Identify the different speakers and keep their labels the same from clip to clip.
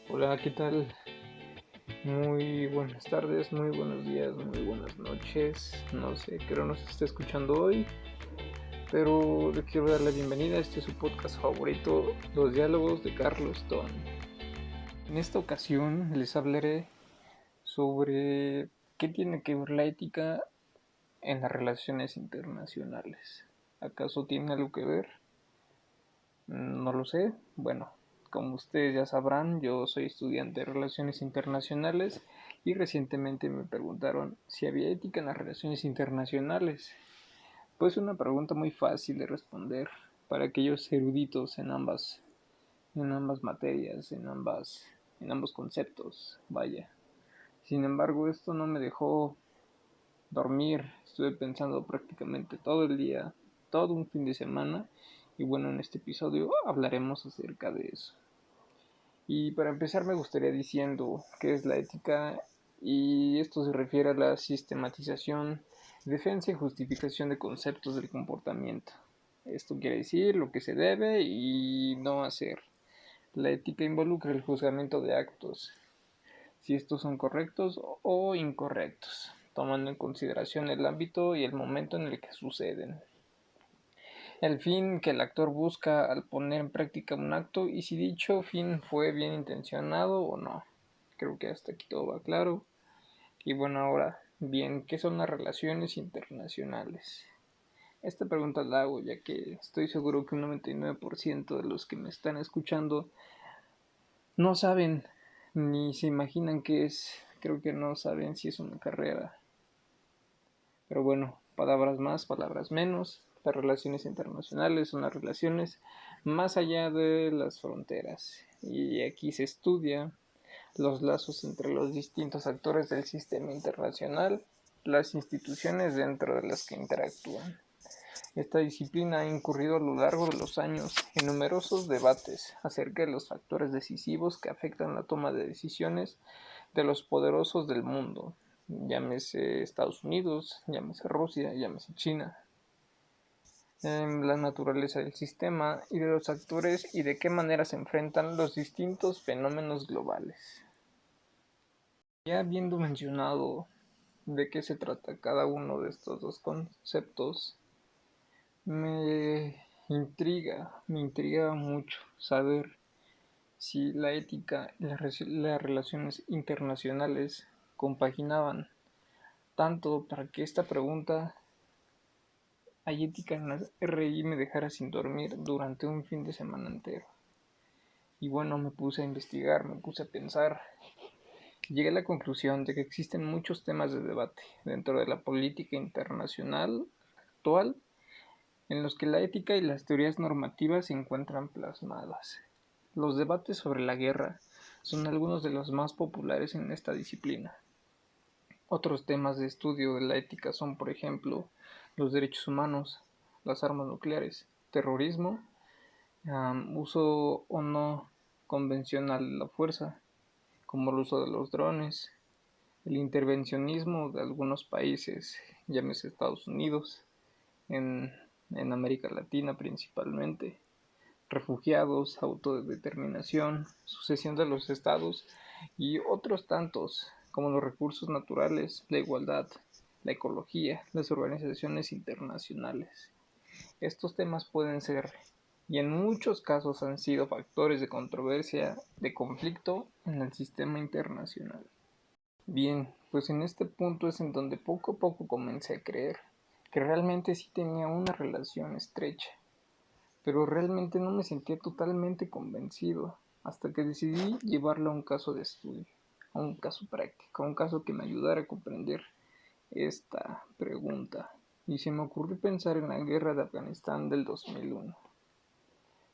Speaker 1: Hola, ¿qué tal? Muy buenas tardes, muy buenos días, muy buenas noches. No sé qué hora nos está escuchando hoy, pero le quiero dar la bienvenida a su podcast favorito, Los Diálogos de Carlos Ton. En esta ocasión les hablaré sobre qué tiene que ver la ética en las relaciones internacionales. ¿Acaso tiene algo que ver? No lo sé. Bueno, como ustedes ya sabrán, yo soy estudiante de Relaciones Internacionales y recientemente me preguntaron si había ética en las relaciones internacionales. Pues una pregunta muy fácil de responder para aquellos eruditos en ambas materias, en ambos conceptos, vaya. Sin embargo, esto no me dejó dormir. Estuve pensando prácticamente todo el día, todo un fin de semana. Y bueno, en este episodio hablaremos acerca de eso. Y para empezar me gustaría diciendo qué es la ética, y esto se refiere a la sistematización, defensa y justificación de conceptos del comportamiento. Esto quiere decir lo que se debe y no hacer. La ética involucra el juzgamiento de actos, si estos son correctos o incorrectos, tomando en consideración el ámbito y el momento en el que suceden. El fin que el actor busca al poner en práctica un acto y si dicho fin fue bien intencionado o no. Creo que hasta aquí todo va claro. Y bueno, ahora, bien, ¿qué son las relaciones internacionales? Esta pregunta la hago ya que estoy seguro que un 99% de los que me están escuchando no saben ni se imaginan qué es. Creo que no saben si es una carrera. Pero bueno, palabras más, palabras menos. Las relaciones internacionales son las relaciones más allá de las fronteras. Y aquí se estudia los lazos entre los distintos actores del sistema internacional, las instituciones dentro de las que interactúan. Esta disciplina ha incurrido a lo largo de los años en numerosos debates acerca de los factores decisivos que afectan la toma de decisiones de los poderosos del mundo, llámese Estados Unidos, llámese Rusia, llámese China, la naturaleza del sistema y de los actores y de qué manera se enfrentan los distintos fenómenos globales. Ya habiendo mencionado de qué se trata cada uno de estos dos conceptos, me intriga mucho saber si la ética y las relaciones internacionales compaginaban tanto para que esta pregunta ¿hay ética en la RI? Me dejara sin dormir durante un fin de semana entero. Y bueno, me puse a investigar, me puse a pensar. Llegué a la conclusión de que existen muchos temas de debate dentro de la política internacional actual en los que la ética y las teorías normativas se encuentran plasmadas. Los debates sobre la guerra son algunos de los más populares en esta disciplina. Otros temas de estudio de la ética son, por ejemplo, los derechos humanos, las armas nucleares, terrorismo, uso o no convencional de la fuerza, como el uso de los drones, el intervencionismo de algunos países, llámese Estados Unidos, en, en América Latina principalmente, refugiados, autodeterminación, sucesión de los estados y otros tantos como los recursos naturales, la igualdad, la ecología, las organizaciones internacionales. Estos temas pueden ser y en muchos casos han sido factores de controversia, de conflicto en el sistema internacional. Bien, pues en este punto es en donde poco a poco comencé a creer que realmente sí tenía una relación estrecha, pero realmente no me sentía totalmente convencido hasta que decidí llevarlo a un caso de estudio, a un caso práctico, a un caso que me ayudara a comprender esta pregunta. Y se me ocurrió pensar en la guerra de Afganistán del 2001.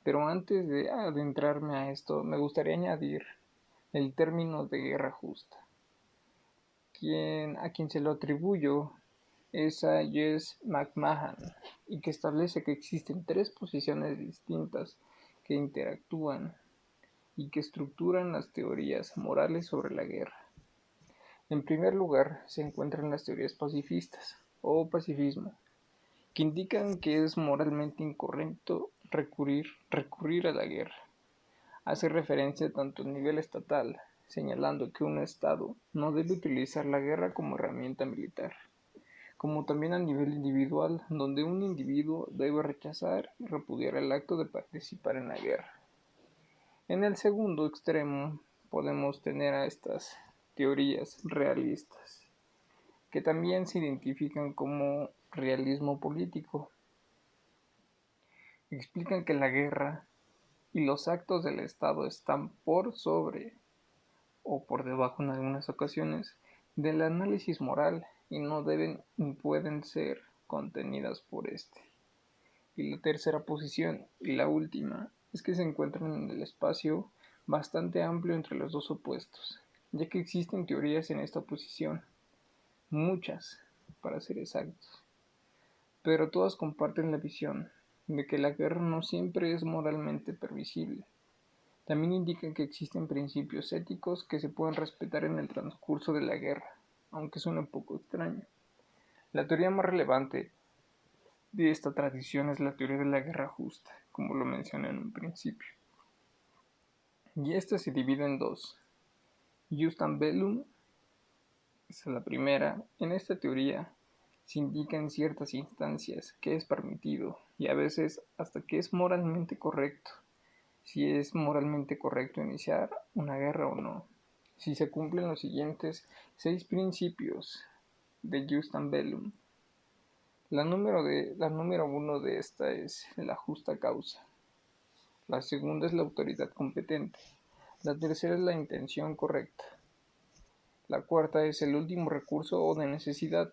Speaker 1: Pero antes de adentrarme a esto, me gustaría añadir el término de guerra justa. A quien se lo atribuyo es a Jess McMahon, y que establece que existen tres posiciones distintas que interactúan y que estructuran las teorías morales sobre la guerra. En primer lugar se encuentran las teorías pacifistas o pacifismo, que indican que es moralmente incorrecto recurrir a la guerra. hace referencia tanto a nivel estatal, señalando que un Estado no debe utilizar la guerra como herramienta militar, como también a nivel individual, donde un individuo debe rechazar y repudiar el acto de participar en la guerra. En el segundo extremo podemos tener a estas teorías realistas, que también se identifican como realismo político. Explican que la guerra y los actos del Estado están por sobre o por debajo en algunas ocasiones del análisis moral y no deben ni pueden ser contenidas por este. Y la tercera posición, y la última, es que se encuentran en el espacio bastante amplio entre los dos opuestos, ya que existen teorías en esta posición, muchas, para ser exactos, pero todas comparten la visión de que la guerra no siempre es moralmente permisible. También indican que existen principios éticos que se pueden respetar en el transcurso de la guerra, aunque suene un poco extraño. La teoría más relevante de esta tradición es la teoría de la guerra justa, como lo mencioné en un principio. Y esta se divide en dos. Jus and Bellum es la primera. En esta teoría se indica en ciertas instancias qué es permitido y a veces hasta qué es moralmente correcto. Si es moralmente correcto iniciar una guerra o no. Si se cumplen los siguientes 6 principios de Jus and Bellum. La número uno de esta es la justa causa. La segunda es la autoridad competente. La tercera es la intención correcta. La cuarta es el último recurso o de necesidad.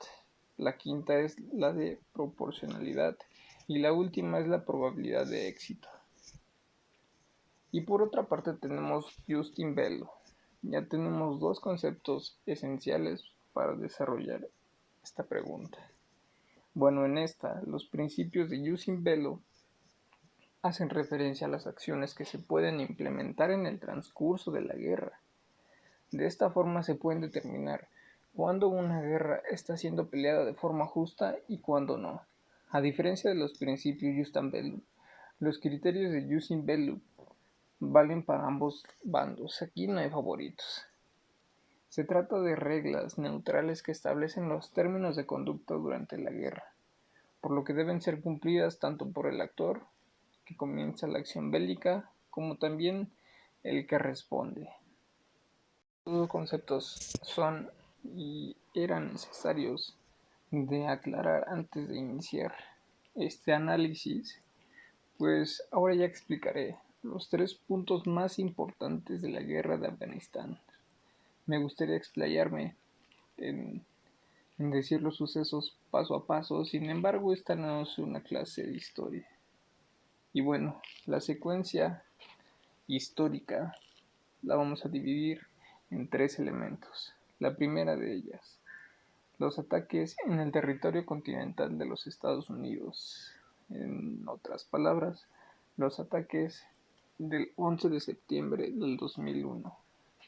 Speaker 1: La quinta es la de proporcionalidad. Y la última es la probabilidad de éxito. Y por otra parte tenemos Jus in Bello. Ya tenemos dos conceptos esenciales para desarrollar esta pregunta. Bueno, en esta, los principios de Jus in Bello hacen referencia a las acciones que se pueden implementar en el transcurso de la guerra. De esta forma se pueden determinar cuándo una guerra está siendo peleada de forma justa y cuándo no. A diferencia de los principios Jus in Bello, los criterios de Jus in Bello valen para ambos bandos, aquí no hay favoritos. Se trata de reglas neutrales que establecen los términos de conducta durante la guerra, por lo que deben ser cumplidas tanto por el actor que comienza la acción bélica como también el que responde. Estos dos conceptos son y eran necesarios de aclarar antes de iniciar este análisis, pues ahora ya explicaré los 3 puntos más importantes de la guerra de Afganistán. Me gustaría explayarme en decir los sucesos paso a paso, sin embargo esta no es una clase de historia. Y bueno, la secuencia histórica la vamos a dividir en 3 elementos. La primera de ellas, los ataques en el territorio continental de los Estados Unidos. En otras palabras, los ataques del 11 de septiembre del 2001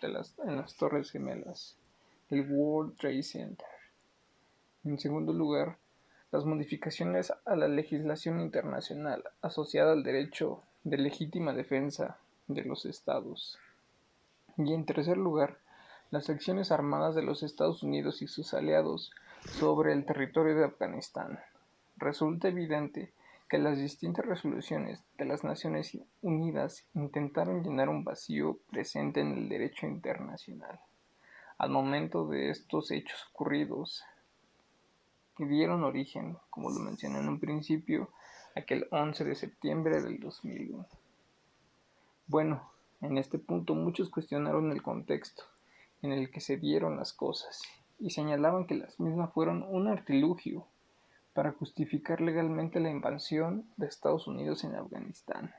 Speaker 1: en las Torres Gemelas, el World Trade Center. En segundo lugar, las modificaciones a la legislación internacional asociada al derecho de legítima defensa de los estados. Y en tercer lugar, las acciones armadas de los Estados Unidos y sus aliados sobre el territorio de Afganistán. Resulta evidente que las distintas resoluciones de las Naciones Unidas intentaron llenar un vacío presente en el derecho internacional. Al momento de estos hechos ocurridos, que dieron origen, como lo mencioné en un principio, aquel 11 de septiembre del 2001. Bueno, en este punto muchos cuestionaron el contexto en el que se dieron las cosas y señalaban que las mismas fueron un artilugio para justificar legalmente la invasión de Estados Unidos en Afganistán,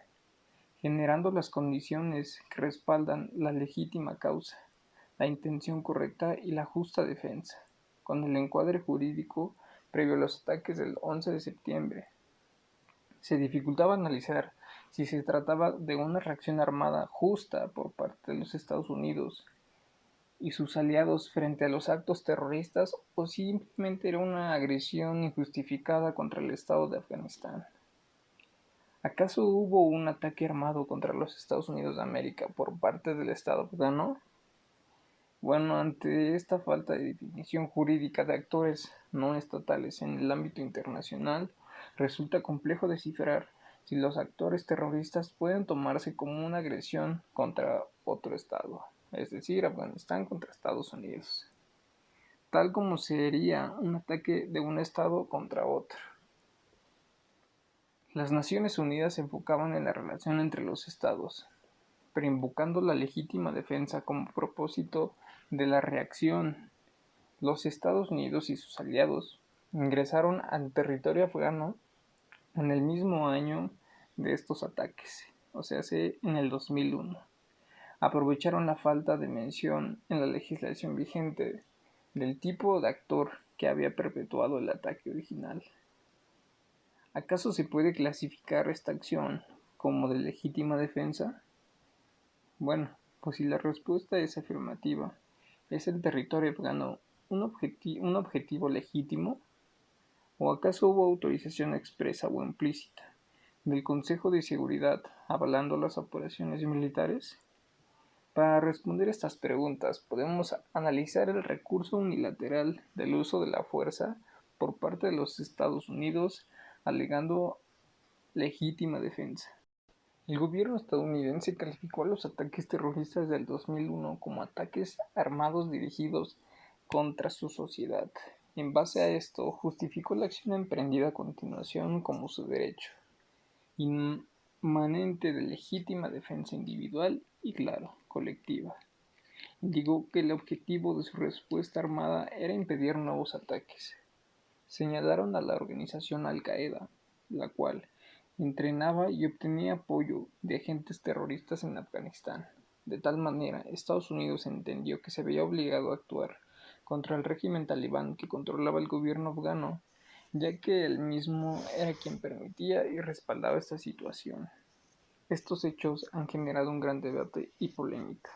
Speaker 1: generando las condiciones que respaldan la legítima causa, la intención correcta y la justa defensa, con el encuadre jurídico previo a los ataques del 11 de septiembre. Se dificultaba analizar si se trataba de una reacción armada justa por parte de los Estados Unidos y sus aliados frente a los actos terroristas o simplemente era una agresión injustificada contra el Estado de Afganistán. ¿Acaso hubo un ataque armado contra los Estados Unidos de América por parte del Estado afgano? Bueno, ante esta falta de definición jurídica de actores no estatales en el ámbito internacional, resulta complejo descifrar si los actores terroristas pueden tomarse como una agresión contra otro Estado, es decir, Afganistán contra Estados Unidos, tal como sería un ataque de un Estado contra otro. Las Naciones Unidas se enfocaban en la relación entre los Estados, pero invocando la legítima defensa como propósito de la reacción. Los Estados Unidos y sus aliados ingresaron al territorio afgano en el mismo año de estos ataques, o sea, en el 2001. Aprovecharon la falta de mención en la legislación vigente del tipo de actor que había perpetuado el ataque original. ¿Acaso se puede clasificar esta acción como de legítima defensa? Bueno, pues si la respuesta es afirmativa, ¿es el territorio afgano un objetivo legítimo? ¿O acaso hubo autorización expresa o implícita del Consejo de Seguridad avalando las operaciones militares? Para responder estas preguntas podemos analizar el recurso unilateral del uso de la fuerza por parte de los Estados Unidos alegando legítima defensa. El gobierno estadounidense calificó a los ataques terroristas del 2001 como ataques armados dirigidos contra su sociedad. En base a esto, justificó la acción emprendida a continuación como su derecho, inmanente de legítima defensa individual y, claro, colectiva. Indicó que el objetivo de su respuesta armada era impedir nuevos ataques. Señalaron a la organización Al-Qaeda, la cual entrenaba y obtenía apoyo de agentes terroristas en Afganistán. De tal manera, Estados Unidos entendió que se veía obligado a actuar contra el régimen talibán que controlaba el gobierno afgano, ya que él mismo era quien permitía y respaldaba esta situación. Estos hechos han generado un gran debate y polémica.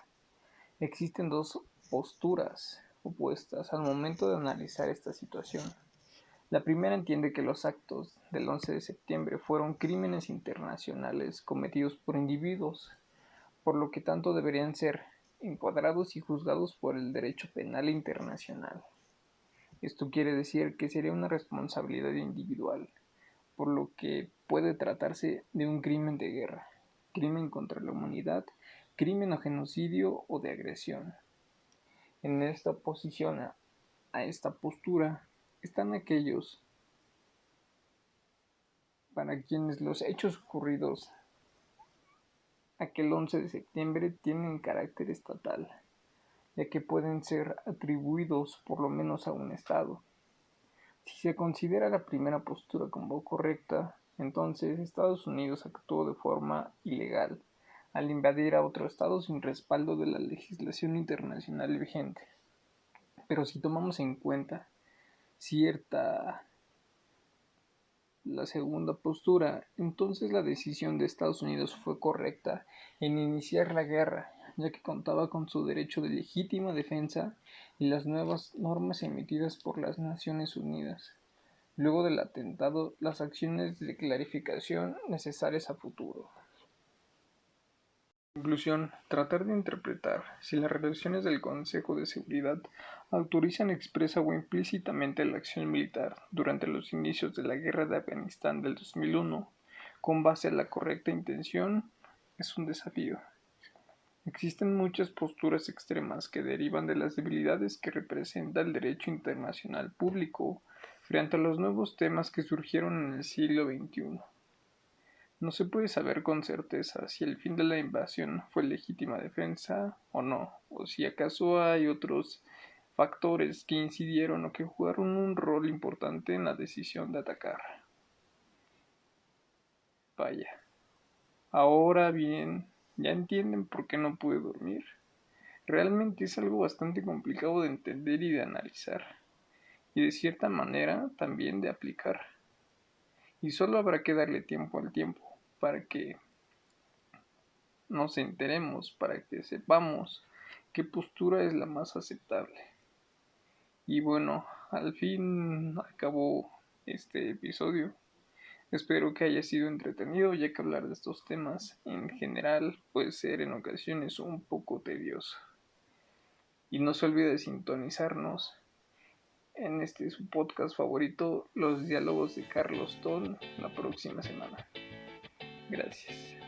Speaker 1: Existen dos posturas opuestas al momento de analizar esta situación. La primera entiende que los actos del 11 de septiembre fueron crímenes internacionales cometidos por individuos, por lo que tanto deberían ser encuadrados y juzgados por el derecho penal internacional. Esto quiere decir que sería una responsabilidad individual, por lo que puede tratarse de un crimen de guerra, crimen contra la humanidad, crimen o genocidio o de agresión. En esta oposición a esta postura están aquellos para quienes los hechos ocurridos aquel 11 de septiembre tienen carácter estatal, ya que pueden ser atribuidos por lo menos a un Estado. Si se considera la primera postura como correcta, entonces Estados Unidos actuó de forma ilegal al invadir a otro Estado sin respaldo de la legislación internacional vigente. Pero si tomamos en cuenta cierta la segunda postura, entonces la decisión de Estados Unidos fue correcta en iniciar la guerra, ya que contaba con su derecho de legítima defensa y las nuevas normas emitidas por las Naciones Unidas. Luego del atentado, las acciones de clarificación necesarias a futuro. Conclusión: tratar de interpretar si las resoluciones del Consejo de Seguridad autorizan expresa o implícitamente la acción militar durante los inicios de la guerra de Afganistán del 2001 con base a la correcta intención es un desafío. Existen muchas posturas extremas que derivan de las debilidades que representa el derecho internacional público frente a los nuevos temas que surgieron en el siglo XXI. No se puede saber con certeza si el fin de la invasión fue legítima defensa o no, o si acaso hay otros factores que incidieron o que jugaron un rol importante en la decisión de atacar. Vaya. Ahora bien, ¿ya entienden por qué no pude dormir? Realmente es algo bastante complicado de entender y de analizar, y de cierta manera también de aplicar. Y solo habrá que darle tiempo al tiempo para que nos enteremos, para que sepamos qué postura es la más aceptable. Y bueno, al fin acabó este episodio. Espero que haya sido entretenido, ya que hablar de estos temas en general puede ser en ocasiones un poco tedioso. Y no se olvide de sintonizarnos en su podcast favorito, Los Diálogos de Carlos Ton, la próxima semana. Gracias.